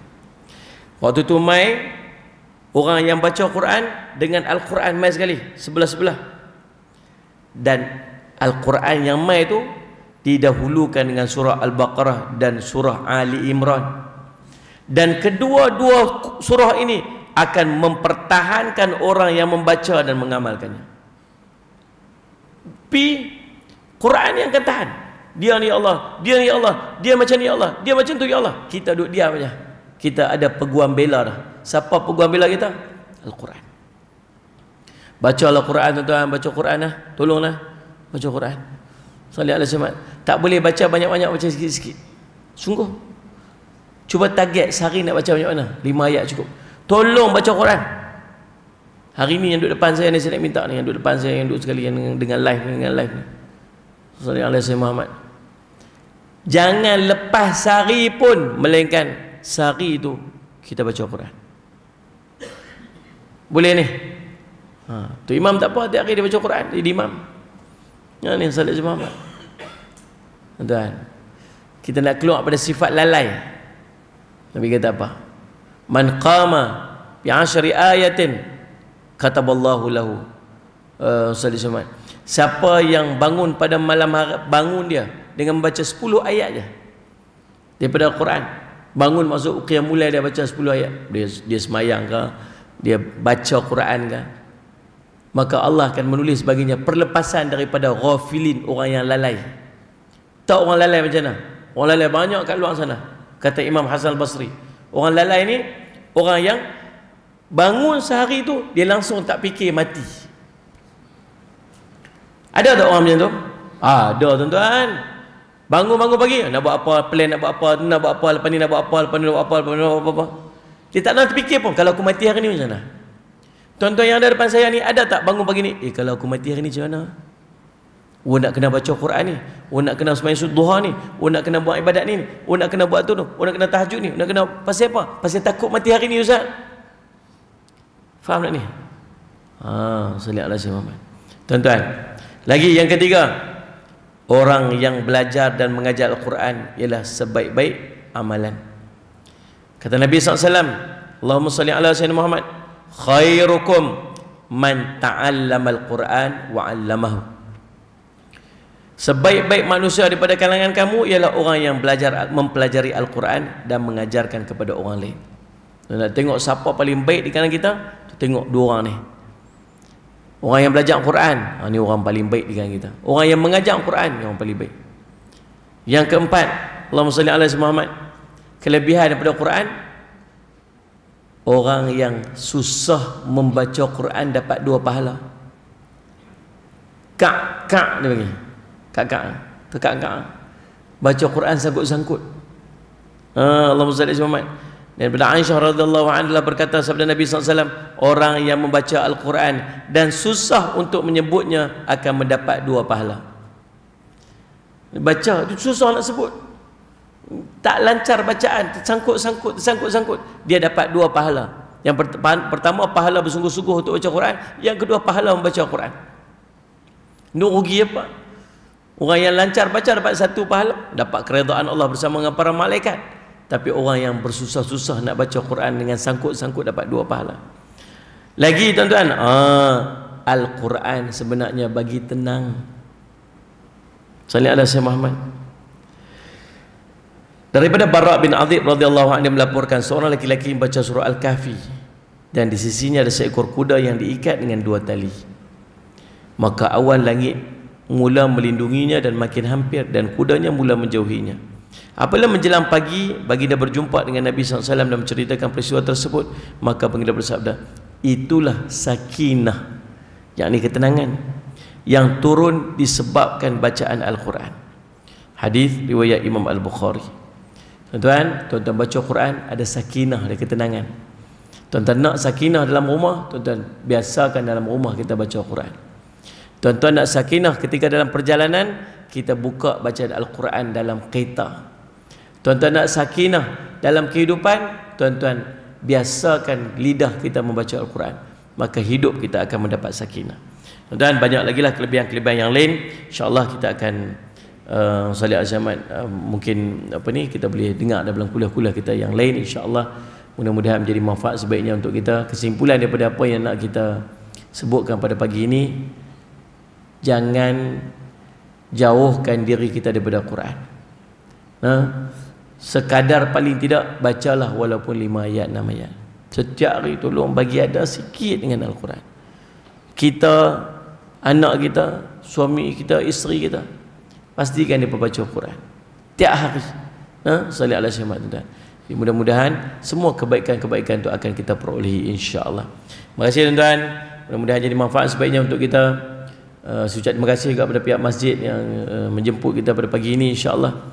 Waktu tu mai orang yang baca Quran dengan Al-Quran mai sekali, sebelah-sebelah. Dan Al-Quran yang mai tu didahulukan dengan surah Al-Baqarah dan surah Ali Imran. Dan kedua-dua surah ini akan mempertahankan orang yang membaca dan mengamalkannya. Quran yang akan tahan. Dia ni Allah, dia ni Allah, dia macam ni Allah, dia macam tu ya Allah. Kita duduk diam aja. Kita ada peguam bela dah. Siapa peguam bela kita? Al-Quran. Baca Al-Quran tuan-tuan, baca Quran lah. Tolonglah baca Quran. Salli ala sayyidina. Tak boleh baca banyak-banyak, baca sikit-sikit. Sungguh. Cuba target sehari nak baca banyak mana? 5 ayat cukup. Tolong baca Quran. Hari ni yang duduk depan saya ni, saya nak minta ni, yang duduk depan saya, yang duduk sekali yang dengan live ni. Sallallahu alaihi wasallam Muhammad. Jangan lepas sehari pun melainkan sehari itu kita baca Quran. Boleh ni? Tu imam tak apa, tiap hari dia baca Quran, jadi imam. Yang ni sallallahu alaihi Muhammad. Tuan, kita nak keluar pada sifat lalai. Nabi kata apa? Man qama bi 10 ayatin kataballahu lahu sallallahu. Siapa yang bangun pada malam hari, bangun dia dengan membaca 10 ayat je, daripada Al-Quran. Bangun masuk qiyam mulai dia baca 10 ayat. Dia semayang ke, dia baca Quran ke, maka Allah akan menulis baginya perlepasan daripada ghafilin, orang yang lalai. Tak orang lalai macam mana? Orang lalai banyak kat luar sana. Kata Imam Hasan Al-Basri, orang lalai ni orang yang bangun sehari tu dia langsung tak fikir mati. Ada tak orang macam tu? Ada tuan-tuan. Bangun-bangun pagi, nak buat apa, plan nak buat apa, nak buat apa, lepas ni nak buat apa, lepas ni nak buat apa, lepas ni nak buat apa. Dia tak nak terfikir pun, kalau aku mati hari ni macam mana? Tuan-tuan yang ada depan saya ni, ada tak bangun pagi ni, kalau aku mati hari ni macam mana? Nak kena baca Quran ni, nak kena sembahyang duha ni, nak kena buat ibadat ni, nak kena buat tu, nak kena tahajud ni, nak kena pasal apa? Pasal takut mati hari ni, Ustaz. Faham tak ni? Salih ala Sayyidina Muhammad. Tuan-tuan, lagi yang ketiga, orang yang belajar dan mengajar Al-Quran ialah sebaik-baik amalan. Kata Nabi SAW, Allahumma salli ala Sayyidina Muhammad, khairukum man ta'allama Al-Quran wa 'allamahu. Sebaik-baik manusia daripada kalangan kamu ialah orang yang belajar mempelajari Al-Quran dan mengajarkan kepada orang lain. Nak tengok siapa paling baik di kalangan kita, tengok dua orang ni. Orang yang belajar Al-Quran, ni orang paling baik di kalangan kita. Orang yang mengajar Al-Quran, ni orang paling baik. Yang keempat, Allahumma salli ala Sayyidina Muhammad, kelebihan daripada Al-Quran, orang yang susah membaca Quran dapat 2 pahala. Kak dia panggil. Kak. Baca Quran sangkut-sangkut. Allahumma salli ala Sayyidina Muhammad. Dan daripada Aisyah radhiyallahu anha berkata sabda Nabi SAW, orang yang membaca Al-Quran dan susah untuk menyebutnya akan mendapat 2 pahala. Baca itu susah nak sebut, tak lancar bacaan, tersangkut-sangkut, dia dapat 2 pahala. Yang pertama, pahala bersungguh-sungguh untuk baca Quran. Yang kedua, pahala membaca Quran. Nak rugi apa? Orang yang lancar baca dapat 1 pahala, dapat keredaan Allah bersama dengan para malaikat. Tapi orang yang bersusah-susah nak baca Quran dengan sangkut-sangkut dapat 2 pahala. Lagi tuan-tuan, Al-Quran sebenarnya bagi tenang. Salih ala Sayyidina Muhammad. Daripada Bara' bin Azib radhiyallahu anhu melaporkan seorang lelaki membaca surah Al-Kahfi dan di sisinya ada seekor kuda yang diikat dengan 2 tali. Maka awan langit mula melindunginya dan makin hampir, dan kudanya mula menjauhinya. Apabila menjelang pagi, baginda berjumpa dengan Nabi SAW dan menceritakan peristiwa tersebut, maka baginda bersabda, itulah sakinah, yakni ketenangan yang turun disebabkan bacaan Al-Quran. Hadis riwayat Imam Al-Bukhari. Tuan-tuan baca Quran ada sakinah, ada ketenangan. Tuan-tuan nak sakinah dalam rumah, tuan-tuan biasakan dalam rumah kita baca Quran. Tuan-tuan nak sakinah ketika dalam perjalanan, kita buka bacaan Al-Quran dalam kereta. Tuan-tuan nak sakinah dalam kehidupan, tuan-tuan biasakan lidah kita membaca Al-Quran, maka hidup kita akan mendapat sakinah. Tuan-tuan, banyak lagi lah kelebihan-kelebihan yang lain. InsyaAllah kita akan Salih Al-Zaman, mungkin kita boleh dengar dalam kuliah-kuliah kita yang lain, insyaAllah. Mudah-mudahan menjadi manfaat sebaiknya untuk kita. Kesimpulan daripada apa yang nak kita sebutkan pada pagi ini, jangan jauhkan diri kita daripada Quran. Sekadar paling tidak bacalah walaupun 5 ayat 6 ayat. Setiap hari tolong bagi ada sikit dengan Al-Quran. Kita, anak kita, suami kita, isteri kita, pastikan dia membaca Quran tiap hari. Salih ala Sayyidina Muhammad. Mudah-mudahan semua kebaikan-kebaikan itu akan kita perolehi, insya-Allah. Terima kasih tuan-tuan. Mudah-mudahan jadi manfaat sebaiknya untuk kita. Saya ucap terima kasih kepada pihak masjid yang menjemput kita pada pagi ini, insya-Allah.